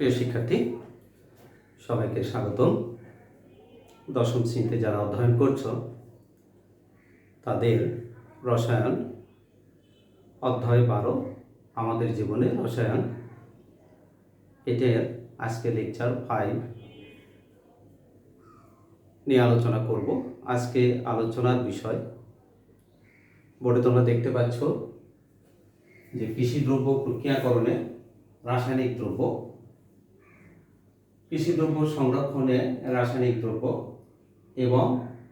প্রিয় শিক্ষার্থী, সবাইকে স্বাগতম। দশম শ্রেণীতে যারা অধ্যয়ন করছো তাদের রসায়ন অধ্যায় 12 আমাদের জীবনে রসায়ন, এটার আজকে লেকচার 5 নিয়ে আলোচনা করব। আজকে আলোচনার বিষয় বোর্ডে তোমরা দেখতে পাচ্ছ যে কৃষি দ্রব্য প্রক্রিয়াকরণে রাসায়নিক দ্রব্য, কৃষি দ্রব্য সংরক্ষণে রাসায়নিক দ্রব্য এবং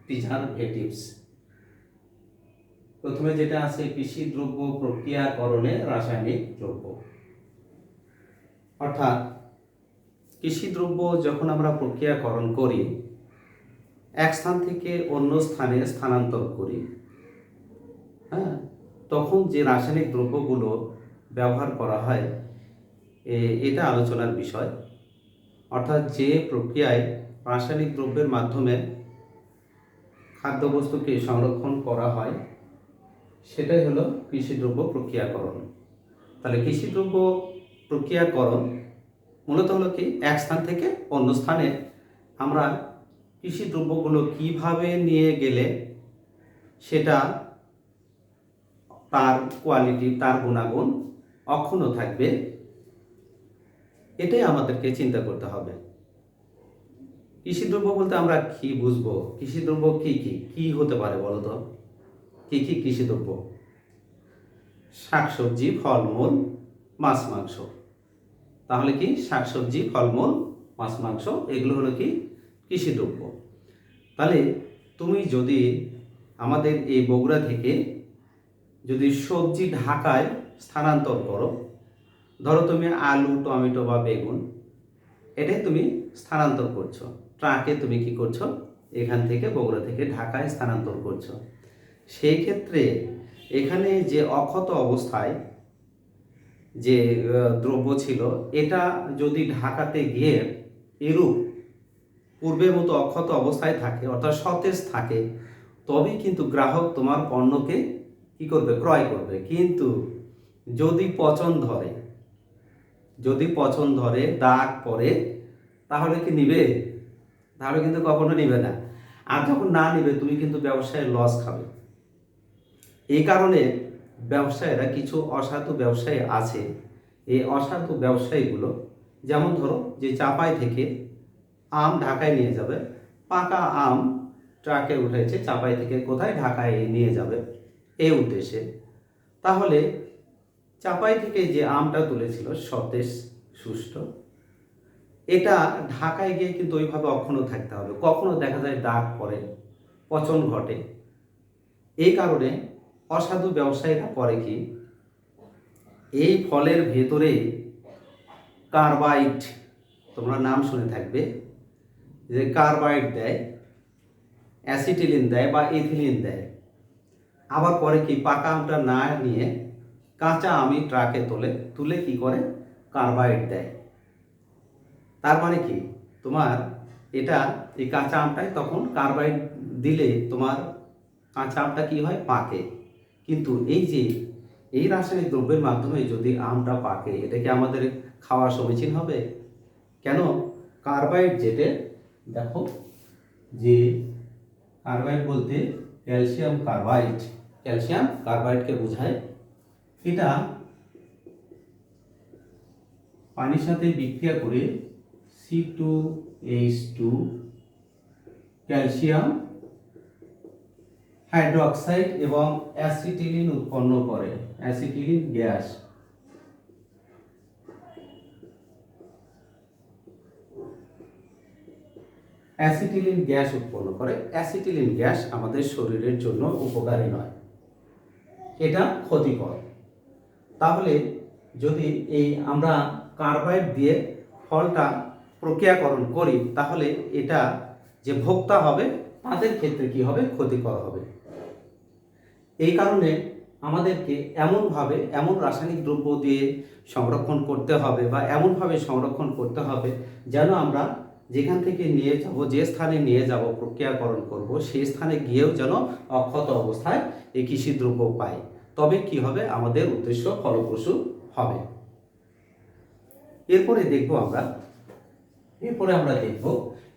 প্রিজারভেটিভস। প্রথমে যেটা আছে কৃষি দ্রব্য প্রক্রিয়াকরণে রাসায়নিক দ্রব্য, অর্থাৎ কৃষি দ্রব্য যখন আমরা প্রক্রিয়াকরণ করি, এক স্থান থেকে অন্য স্থানে স্থানান্তর করি, তখন যে রাসায়নিক দ্রব্যগুলো ব্যবহার করা হয় এটা আলোচনার বিষয়। অর্থাৎ যে প্রক্রিয়ায় রাসায়নিক দ্রব্যের মাধ্যমে খাদ্যবস্তুকে সংরক্ষণ করা হয় সেটাই হলো কৃষিদ্রব্য প্রক্রিয়াকরণ। তাহলে কৃষিদ্রব্য প্রক্রিয়াকরণ মূলত হলো কি, এক স্থান থেকে অন্য স্থানে আমরা কৃষিদ্রব্যগুলো কিভাবে নিয়ে গেলে সেটা তার কোয়ালিটি, তার গুণাগুণ অক্ষুণ্ণ থাকবে, এটাই আমাদেরকে চিন্তা করতে হবে। কৃষিদ্রব্য বলতে আমরা কি বুঝবো? কৃষিদ্রব্য কি কি কি হতে পারে বলো তো? কি কি কৃষিদ্রব্য? শাকসবজি, ফলমূল, মাছ মাংস। তাহলে কি শাকসবজি, ফলমূল, মাছ মাংস এগুলো হলো কি কৃষিদ্রব্য। তাহলে তুমি যদি আমাদের এই বগুড়া থেকে যদি সবজি ঢাকায় স্থানান্তর করো, ধরো তুমি আলু, টমেটো বা বেগুন এটাই তুমি স্থানান্তর করছো, ট্রাকে তুমি কি করছো, এখান থেকে বগুড়া থেকে ঢাকায় স্থানান্তর করছো। সেই ক্ষেত্রে এখানে যে অক্ষত অবস্থায় যে দ্রব্য ছিল, এটা যদি ঢাকাতে গিয়ে এরূপ পূর্বের মতো অক্ষত অবস্থায় থাকে, অর্থাৎ সতেজ থাকে, তবেই কিন্তু গ্রাহক তোমার পণ্যকে কি করবে, ক্রয় করবে। কিন্তু যদি পচন ধরে, দাগ পড়ে, তাহলে কি নিবে? তাহলে কিন্তু কখনো নিবে না। আর যখন না নিবে, তুমি কিন্তু ব্যবসায় লস খাবে। এই কারণে ব্যবসায়ীরা, কিছু অসাধু ব্যবসায়ী আছে, এই অসাধু ব্যবসায়ীগুলো যেমন ধরো যে চাপাই থেকে আম ঢাকায় নিয়ে যাবে, পাকা আম ট্রাকে উঠেছে, চাপাই থেকে কোথায়, ঢাকায় নিয়ে যাবে এই উদ্দেশ্যে। তাহলে চাপাই থেকে যে আমটা তুলেছিল সতেজ সুষ্ঠু, এটা ঢাকায় গিয়ে কিন্তু ওইভাবে অক্ষুণ্ণ থাকতে হবে। কখনো দেখা যায় দাগ পড়ে, পচন ঘটে। এই কারণে অসাধু ব্যবসায়ীরা করে কি, এই ফলের ভেতরে কার্বাইড, তোমরা নাম শুনে থাকবে যে কার্বাইড দেয়, অ্যাসিটিলিন দেয় বা ইথিলিন দেয়। আবার পরে কি, পাকা আমটা না নিয়ে কাঁচা আমি ট্রাকে তুলে কি করে, কার্বাইড দেয়। তার মানে কি, তোমার এটা এই কাঁচা আমটায় তখন কার্বাইড দিলে তোমার কাঁচা আমটা কি হয়, পাকে। কিন্তু এই রাসায়নিক দ্রব্যের মাধ্যমে যদি আমটা পাকে, এটা কি আমাদের খাওয়া সমীচীন হবে? কেন? কার্বাইড যেটা, দেখো যে কার্বাইড বলতে ক্যালসিয়াম কার্বাইডকে বোঝায়। এটা পানির সাথে বিক্রিয়া করে C2H2 ক্যালসিয়াম হাইড্রোক্সাইড এবং অ্যাসিটিলিন উৎপন্ন করে, অ্যাসিটিলিন গ্যাস। অ্যাসিটিলিন গ্যাস উৎপন্ন করে। অ্যাসিটিলিন গ্যাস আমাদের শরীরের জন্য উপকারী নয়, এটা ক্ষতিকর। তাহলে যদি আমরা কার্বাইড দিয়ে ফলটা প্রক্রিয়াকরণ করি, তাহলে এটা যে ভোক্তা হবে তাদের ক্ষেত্রে কি হবে, ক্ষতিকর হবে। এই কারণে আমাদেরকে এমন রাসায়নিক দ্রব্য দিয়ে সংরক্ষণ করতে হবে, বা এমনভাবে সংরক্ষণ করতে হবে যেন আমরা যেখান থেকে নিয়ে যাব, যে স্থানে নিয়ে যাব প্রক্রিয়াকরণ করব, সেই স্থানে গিয়েও যেন অক্ষত অবস্থায় এই কৃষিদ্রব্য পাই। তবে কি হবে, আমাদের উদ্দেশ্য ফলপ্রসূ হবে। এরপরে দেখব আমরা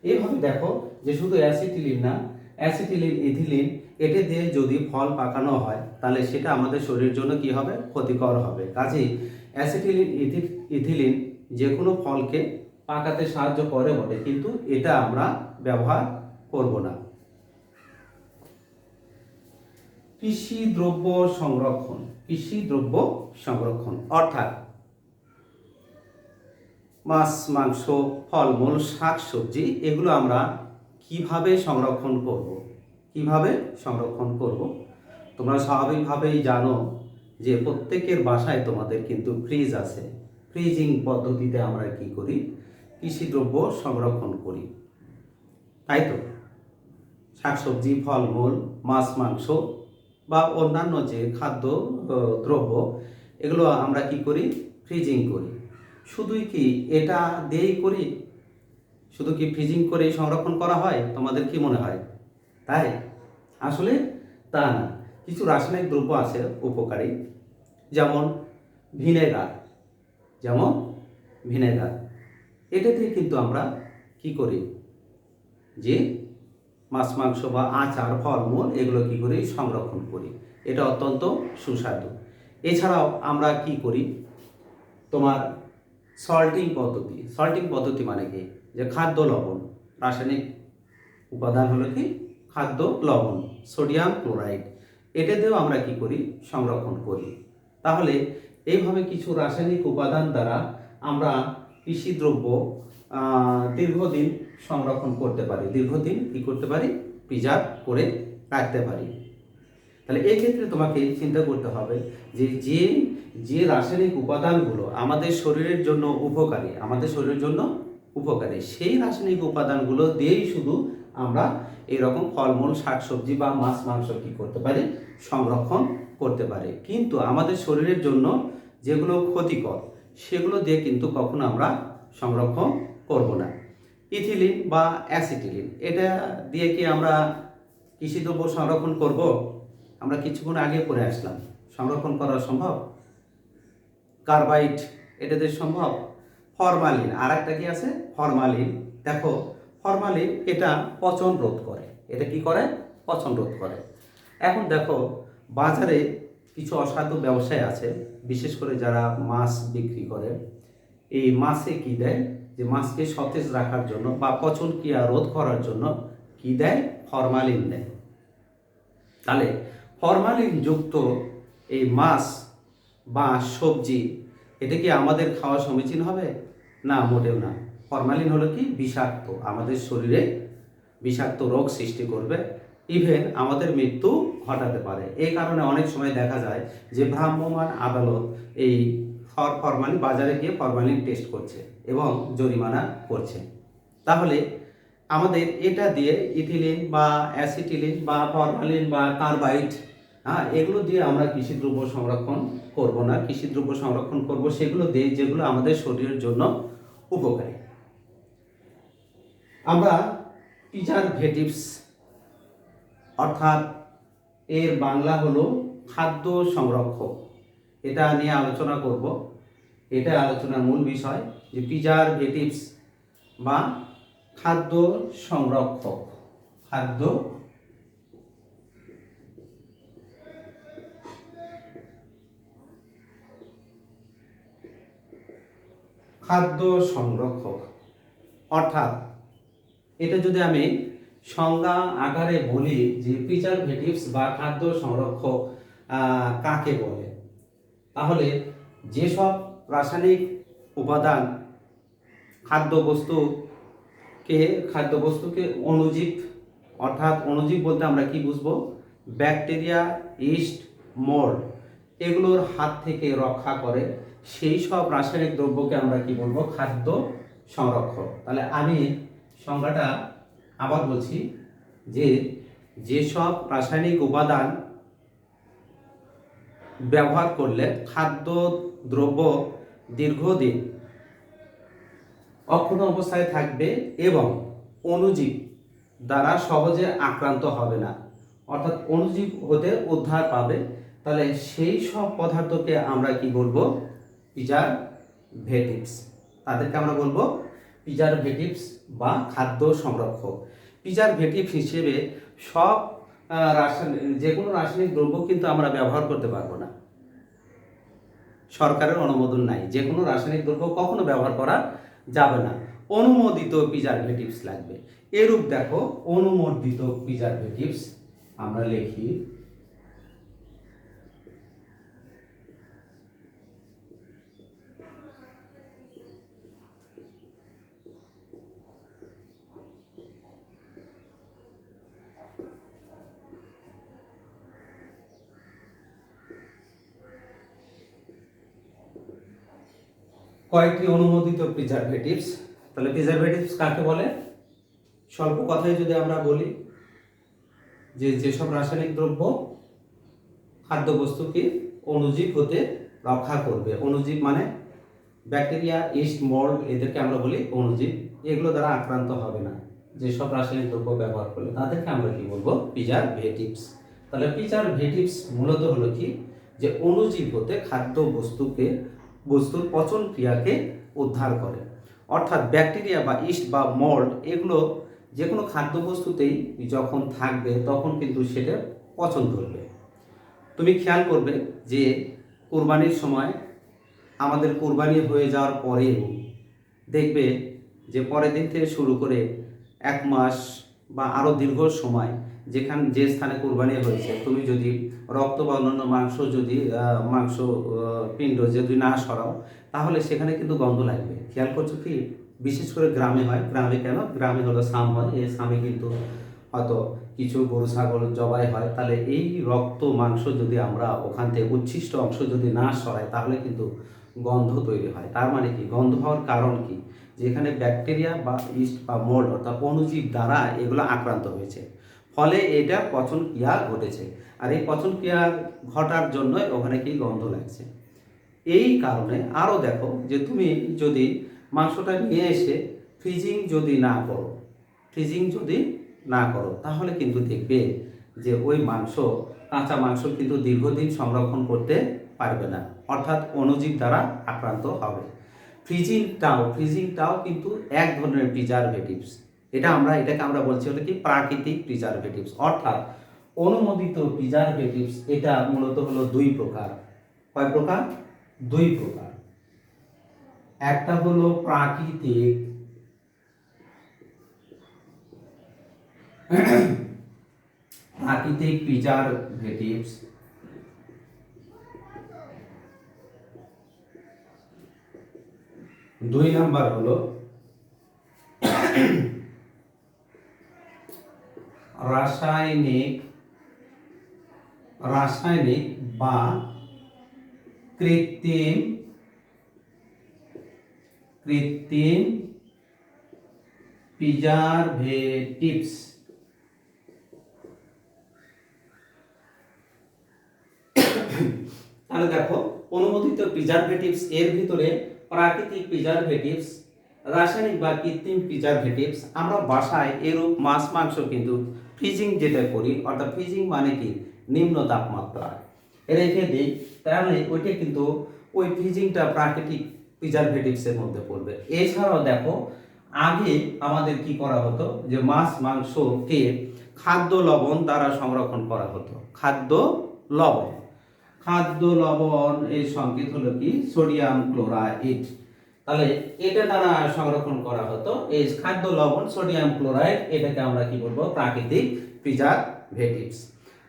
এইভাবে দেখো যে শুধু অ্যাসিটিলিন না, অ্যাসিটিলিন, ইথিলিন এটা দিয়ে যদি ফল পাকানো হয় তাহলে সেটা আমাদের শরীরের জন্য কি হবে, ক্ষতিকর হবে। কাজেই অ্যাসিটিলিন, ইথিলিন যে কোনো ফলকে পাকাতে সাহায্য করে বটে, কিন্তু এটা আমরা ব্যবহার করব না। কৃষি দ্রব্য সংরক্ষণ অর্থাৎ মাছ, মাংস, ফলমূল, শাকসবজি এগুলো আমরা কিভাবে সংরক্ষণ করব। তোমরা স্বাভাবিকভাবেই জানো যে প্রত্যেকের বাসায় তোমাদের কিন্তু ফ্রিজ আছে। ফ্রিজিং পদ্ধতিতে আমরা কি করি, কৃষিদ্রব্য সংরক্ষণ করি, তাই তো? শাকসবজি, ফলমূল, মাছ, মাংস বা অন্যান্য যে খাদ্য দ্রব্য এগুলো আমরা কি করি, ফ্রিজিং করি। শুধুই কি এটা দিয়েই করি? শুধু কি ফ্রিজিং করে সংরক্ষণ করা হয়? তোমাদের কি মনে হয় তাই? আসলে তা না। কিছু রাসায়নিক দ্রব্য আছে উপকারী, যেমন ভিনেগার। এটাতে কিন্তু আমরা কি করি, যে মাছ, মাংস বা আচার, ফলমূল এগুলো কি করি, সংরক্ষণ করি। এটা অত্যন্ত সুস্বাদু। এছাড়াও আমরা কি করি, তোমার সল্টিং পদ্ধতি মানে কি, যে খাদ্য লবণ, রাসায়নিক উপাদান হলো কি খাদ্য লবণ, সোডিয়াম ক্লোরাইড, এটা দিয়েও আমরা কি করি, সংরক্ষণ করি। তাহলে এইভাবে কিছু রাসায়নিক উপাদান দ্বারা আমরা কৃষিদ্রব্য দীর্ঘদিন সংরক্ষণ করতে পারি, প্রিজার্ভ করে রাখতে পারি। তাহলে এই ক্ষেত্রে তোমাকে চিন্তা করতে হবে যে যে রাসায়নিক উপাদানগুলো আমাদের শরীরের জন্য উপকারী, সেই রাসায়নিক উপাদানগুলো দিয়েই শুধু আমরা এরকম ফলমূল, শাকসবজি বা মাছ, মাংস কি করতে পারি, সংরক্ষণ করতে পারি। কিন্তু আমাদের শরীরের জন্য যেগুলো ক্ষতিকর সেগুলো দিয়ে কিন্তু কখনো আমরা সংরক্ষণ করব না। ইথিলিন বা অ্যাসিটিলিন এটা দিয়ে কি আমরা কৃষিদ্রব্য সংরক্ষণ করব? আমরা কিছুক্ষণ আগে পড়ে আসলাম, সংরক্ষণ করা সম্ভব। কার্বাইড এটাতে সম্ভব। ফরমালিন, আর একটা কি আছে, ফরমালিন। দেখো ফরমালিন এটা পচন রোধ করে। এটা কি করে, পচন রোধ করে। এখন দেখো বাজারে কিছু অসাধু ব্যবসায়ী আছে, বিশেষ করে যারা মাছ বিক্রি করে। এই মাছে কি দেয়, যে মাছকে সতেজ রাখার জন্য বা পচন ক্রিয়া রোধ করার জন্য কি দেয়, ফরমালিন দেয়। তাহলে ফরমালিন যুক্ত এই মাছ বা সবজি এটা কি আমাদের খাওয়া সমীচীন হবে? না, মোটেও না। ফরমালিন হলো কি বিষাক্ত, আমাদের শরীরে বিষাক্ত রোগ সৃষ্টি করবে, ইভেন আমাদের মৃত্যু ঘটাতে পারে। এই কারণে অনেক সময় দেখা যায় যে ভ্রাম্যমাণ আদালত এই ফরমালিন বাজারে গিয়ে ফরমালিন টেস্ট করছে এবং জরিমানা করছে। তাহলে আমাদের এটা দিয়ে ইথিলিন বা অ্যাসিটিলিন বা ফরমালিন বা কার্বাইড, এগুলো দিয়ে আমরা কৃষিদ্রব্য সংরক্ষণ করব না। কৃষিদ্রব্য সংরক্ষণ করব সেগুলো দিয়ে যেগুলো আমাদের শরীরের জন্য উপকারী। আমরা প্রিজারভেটিভস অর্থাৎ এর বাংলা হলো খাদ্য সংরক্ষক, এটা নিয়ে আলোচনা করব। এটা আলোচনার মূল বিষয় যে প্রিজারভেটিভস বা খাদ্য সংরক্ষক, খাদ্য সংরক্ষক অর্থাৎ এটা যদি আমি সংজ্ঞা আকারে বলি যে প্রিজারভেটিভস বা খাদ্য সংরক্ষক কাকে বলে, তাহলে যেসব রাসায়নিক উপাদান খাদ্যবস্তুকে অণুজীব, অর্থাৎ অণুজীব বলতে আমরা কি বুঝবো, ব্যাকটেরিয়া, ইস্ট, মোল্ড এগুলোর হাত থেকে রক্ষা করে, সেই সব রাসায়নিক দ্রব্যকে আমরা কি বলবো, খাদ্য সংরক্ষক। তাহলে আমি সংজ্ঞাটা আবার বলছি যে যেসব রাসায়নিক উপাদান ব্যবহার করলে খাদ্য দ্রব্য দীর্ঘদিন অক্ষুণ্ণ অবস্থায় থাকবে এবং অণুজীব দ্বারা সহজে আক্রান্ত হবে না, অর্থাৎ অণুজীব হতে উদ্ধার পাবে, তাহলে সেই সব পদার্থকে আমরা কি বলবো, প্রিজারভেটিভস। তাদেরকে আমরা বলবো প্রিজারভেটিভস বা খাদ্য সংরক্ষক। প্রিজারভেটিভ হিসেবে সব রাসায়নিক, যে কোনো রাসায়নিক দ্রব্য কিন্তু আমরা ব্যবহার করতে পারবো না, সরকারের অনুমোদন নাই, যে কোনো রাসায়নিক দ্রব্য কখনো ব্যবহার করা যাবে না, অনুমোদিত প্রিজারভেটিভস লাগবে। এরূপ দেখো অনুমোদিত প্রিজারভেটিভস আমরা লিখি কয়েকটি অনুমোদিত প্রিজারভেটিভস। তাহলে প্রিজারভেটিভস কাকে বলে? স্বল্প কথায় যদি আমরা বলি যে যেসব রাসায়নিক দ্রব্য খাদ্যবস্তুকে অণুজীব হতে রক্ষা করবে। অণুজীব মানে ব্যাকটেরিয়া, ইস্ট, মোল্ড, এদেরকে আমরা বলি অণুজীব। এগুলো দ্বারা আক্রান্ত হবে না যেসব রাসায়নিক দ্রব্য ব্যবহার করলে, তাদেরকে আমরা কি বলবো? প্রিজারভেটিভস। তাহলে প্রিজারভেটিভস মূলত হলো কি, যে অণুজীব হতে খাদ্য বস্তুর পচন ক্রিয়াকে উদ্ধার করে। অর্থাৎ ব্যাকটেরিয়া বা ইস্ট বা মোল্ড এগুলো যে কোনো খাদ্যবস্তুতেই যখন থাকবে তখন কিন্তু সেটা পচন ধরবে। তুমি খেয়াল করবে যে কোরবানির সময় আমাদের কোরবানি হয়ে যাওয়ার পরেও দেখবে যে পরের দিন থেকে শুরু করে 1 মাস বা আরও দীর্ঘ সময় যে স্থানে কোরবানি হয়েছে, তুমি যদি রক্ত বা অন্যান্য মাংস পিণ্ড যদি না সরাও তাহলে সেখানে কিন্তু গন্ধ লাগবে। খেয়াল করছো কি? বিশেষ করে গ্রামে হয়। গ্রামে কেন? গ্রামে হলো সাম হয়, এই সামে কিন্তু হয়তো কিছু গরু ছাগল জবাই হয়। তাহলে এই রক্ত মাংস যদি আমরা ওখান থেকে উচ্ছিষ্ট অংশ যদি না সরাই তাহলে কিন্তু গন্ধ তৈরি হয়। তার মানে কি? গন্ধ হওয়ার কারণ কি? যেখানে ব্যাকটেরিয়া বা ইস্ট বা মোল্ড অর্থাৎ অণুজীব দ্বারা এগুলো আক্রান্ত হয়েছে, ফলে এটা পচন ক্রিয়া ঘটেছে। আর এই পচন ক্রিয়া ঘটার জন্য ওখানে কি গন্ধ লাগছে। এই কারণে আরও দেখো যে তুমি যদি মাংসটা নিয়ে এসে ফ্রিজিং যদি না করো তাহলে কিন্তু দেখবে যে ওই কাঁচা মাংস কিন্তু দীর্ঘদিন সংরক্ষণ করতে পারবে না, অর্থাৎ অণুজীব দ্বারা আক্রান্ত হবে। ফ্রিজিংটাও কিন্তু এক ধরনের প্রিজারভেটিভস। এটাকে আমরা বলছি হলো কি প্রাকৃতিক প্রিজারভেটিভস। অর্থাৎ অনুমোদিত প্রিজারভেটিভস এটা মূলত হলো 2 প্রকার। কয় প্রকার? 2 প্রকার। একটা হলো প্রাকৃতিক প্রিজারভেটিভস, দুই নাম্বার হলো রাসায়নিক বা কৃত্রিম প্রিজারভেটিভস। তাহলে দেখো অনুমোদিত প্রিজারভেটিভস এর ভিতরে প্রাকৃতিক প্রিজারভেটিভস, রাসায়নিক বা কৃত্রিম প্রিজারভেটিভস। আমরা বাসায় এরূপ মাছ মাংস কিন্তু ফ্রিজিং যেটা করি, অর্থাৎ ফ্রিজিং মানে কি নিম্ন তাপমাত্রায় রেখে দিই, তাহলে ওইটা কিন্তু ওই ফ্রিজিংটা প্রাকৃতিক প্রিজারভেটিভসের মধ্যে পড়বে। এছাড়াও দেখো আগে আমাদের কি করা হতো, যে মাছ মাংসকে খাদ্য লবণ দ্বারা সংরক্ষণ করা হতো। খাদ্য লবণ এর সংকেত হলো কি সোডিয়াম ক্লোরাইড। তাহলে এটা দ্বারা সংরক্ষণ করা হতো এই খাদ্য লবণ সোডিয়াম ক্লোরাইড, এটাকে আমরা কি বলবো? প্রাকৃতিক প্রিজারভেটিভস।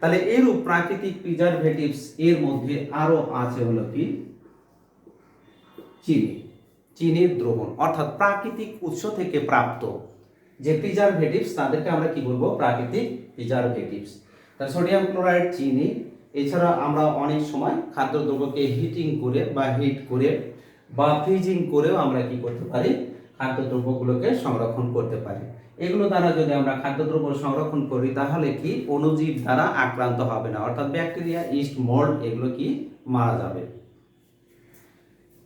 তাহলে এরূপ প্রাকৃতিক প্রিজারভেটিভস এর মধ্যে আরো আছে হলো কি চিনির দ্রবণ, অর্থাৎ প্রাকৃতিক উৎস থেকে প্রাপ্ত যে প্রিজারভেটিভস তাদেরকে আমরা কি বলবো? প্রাকৃতিক প্রিজারভেটিভস। তাহলে সোডিয়াম ক্লোরাইড, চিনি। এছাড়া আমরা অনেক সময় খাদ্যদ্রব্যকে হিট করে বা ফ্রিজিং করেও আমরা কি করতে পারি? খাদ্যদ্রব্যগুলোকে সংরক্ষণ করতে পারি। এগুলো দ্বারা যদি আমরা খাদ্যদ্রব্য সংরক্ষণ করি তাহলে কি অণুজীব দ্বারা আক্রান্ত হবে না, অর্থাৎ ব্যাকটেরিয়া, ইস্ট, মোল্ড এগুলো কি মারা যাবে।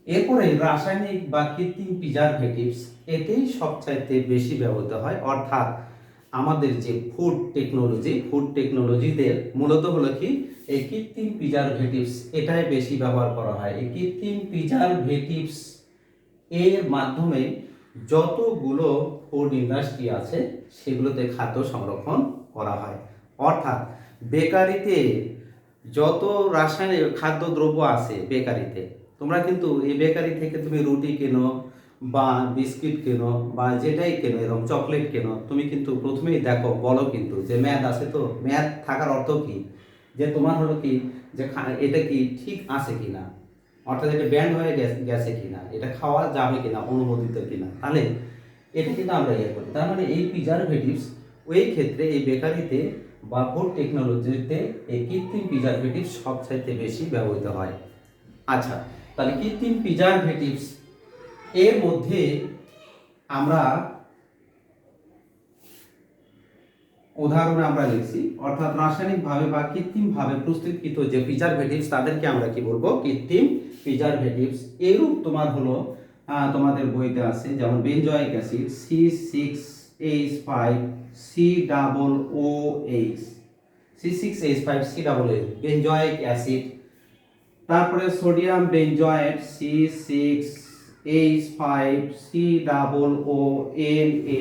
এরপরে রাসায়নিক বা কৃত্রিম প্রিজারভেটিভস, এটাই সবচাইতে বেশি ব্যবহৃত হয়। অর্থাৎ আমাদের যে ফুড টেকনোলজিদের মূলত হলো কি এই কৃত্রিম প্রিজারভেটিভস এটাই বেশি ব্যবহার করা হয়। এই কৃত্রিম প্রিজারভেটিভস এর মাধ্যমে যতগুলো ফুড ইন্ডাস্ট্রি আছে সেগুলোতে খাদ্য সংরক্ষণ করা হয়। অর্থাৎ বেকারিতে যত রাসায়নিক খাদ্যদ্রব্য আছে বেকারিতে, তোমরা কিন্তু এই বেকারি থেকে তুমি রুটি কেনো বা বিস্কিট কেনো বা যেটাই কেনো, এরকম চকলেট কেনো, তুমি কিন্তু প্রথমেই দেখো, বলো কিন্তু যে মেয়াদ আছে, তো মেয়াদ থাকার অর্থ কি, যে তোমার হলো কি যে এটা কি ঠিক আছে কিনা, অর্থাৎ এটা ব্যান্ড হয়ে গেছে কিনা, এটা খাওয়া যাবে কিনা, অনুমোদিত কিনা, তাহলে এটা কিন্তু আমরা ইয়ে করি। তার মানে এই প্রিজারভেটিভস ওই ক্ষেত্রে এই বেকারিতে বা ফুড টেকনোলজিতে এই কৃত্রিম প্রিজারভেটিভস সবচাইতে বেশি ব্যবহৃত হয়। আচ্ছা, তাহলে কৃত্রিম প্রিজারভেটিভস এর মধ্যে আমরা উদাহরণে আমরা লিখছি, অর্থাৎ রাসায়নিকভাবে বা কৃত্রিমভাবে প্রস্তুতকৃত যে প্রিজারভেটিভস তাদেরকে আমরা কি বলবো, কৃত্রিম প্রিজারভেটিভস। এরূপ তোমার হলো তোমাদের বইতে আছে, যেমন benzoic acid C6H5 COOH, C6H5 COOH benzoic acid. তারপরে sodium benzoate C6H5 COONA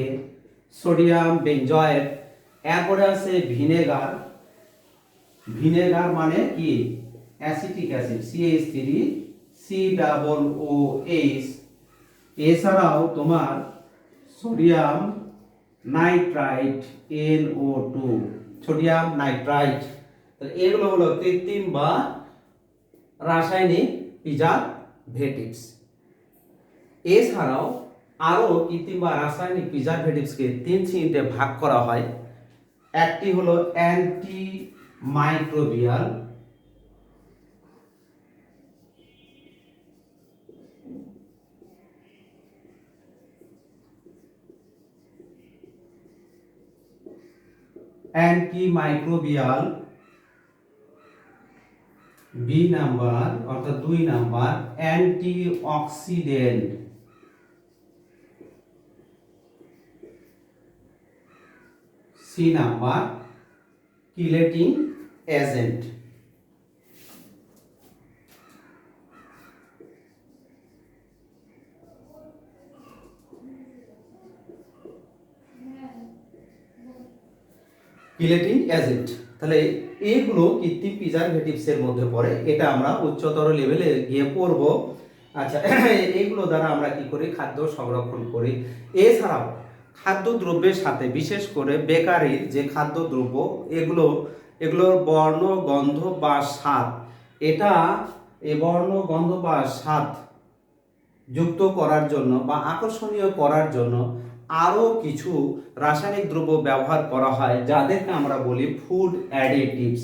sodium benzoate. এরপরে আছে ভিনেগার, ভিনেগার মানে কি অ্যাসিটিক অ্যাসিড CH3COOH। এছাড়াও তোমার sodium nitrite NO2, sodium nitrite. এগুলো হলো কৃত্রিম বা রাসায়নিক প্রিজারভেটিভস। এছাড়াও আরও কৃত্রিম বা রাসায়নিক প্রিজারভেটিভসকে 3 শ্রেণীতে ভাগ করা হয়। একটি হলো antimicrobial, antimicrobial, B number অর্থাৎ 2 number antioxidant, C number chelating agent. Chelating agent, তাহলে এইগুলো কৃত্রিম প্রিজারভেটিভসের মধ্যে পড়ে, এটা আমরা উচ্চতর লেভেলে গিয়ে পড়ব। আচ্ছা, এইগুলো দ্বারা আমরা কি করি, খাদ্য সংরক্ষণ করি। এছাড়াও খাদ্যদ্রব্যের সাথে বিশেষ করে বেকারির যে খাদ্যদ্রব্য, এগুলোর বর্ণ, গন্ধ বা স্বাদ, এটা এই বর্ণ, গন্ধ বা স্বাদ যুক্ত করার জন্য বা আকর্ষণীয় করার জন্য আরও কিছু রাসায়নিক দ্রব্য ব্যবহার করা হয়, যাদেরকে আমরা বলি ফুড অ্যাডিটিভস।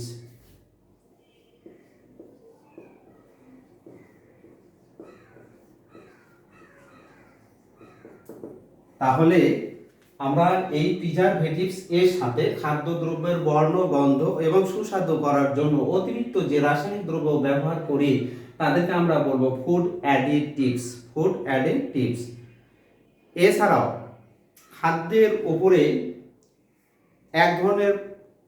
তাহলে আমরা এই প্রিজারভেটিভস এর সাথে খাদ্যদ্রব্যের বর্ণ, গন্ধ এবং সুস্বাদু করার জন্য অতিরিক্ত যে রাসায়নিক দ্রব্য ব্যবহার করি তাদেরকে আমরা বলবো ফুড অ্যাডিটিভস, ফুড অ্যাডিটিভস। এছাড়াও খাদ্যের উপরে এক ধরনের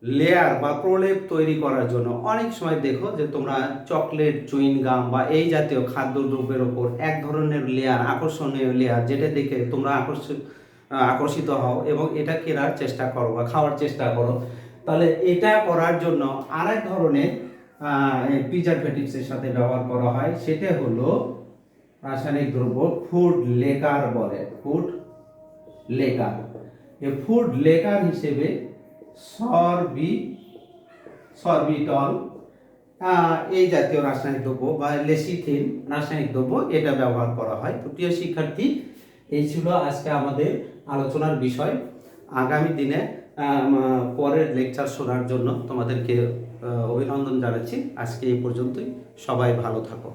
লেয়ার বা প্রলেপ তৈরি করার জন্য অনেক সময় দেখো যে তোমরা চকলেট, চুইংগাম বা এই জাতীয় খাদ্যদ্রব্যের ওপর এক ধরনের লেয়ার, আকর্ষণীয় লেয়ার, যেটা দেখে তোমরা আকর্ষিত হও এবং এটা কেনার চেষ্টা করো বা খাওয়ার চেষ্টা করো। তাহলে এটা করার জন্য আরেক ধরনের প্রিজারভেটিভসের সাথে ব্যবহার করা হয়, সেটা হলো রাসায়নিক দ্রব্য ফুড লেকার বলে, ফুড লেকার। এই ফুড লেকার হিসেবে সরবিটল এই জাতীয় রাসায়নিক দ্রব্য বা লেসিথিন রাসায়নিক দ্রব্য এটা ব্যবহার করা হয়। তো প্রিয় শিক্ষার্থী, এই ছিল আজকে আমাদের আলোচনার বিষয়। আগামী দিনে পরের লেকচার শোনার জন্য তোমাদেরকে অভিনন্দন জানাচ্ছি। আজকে এই পর্যন্তই, সবাই ভালো থাকো।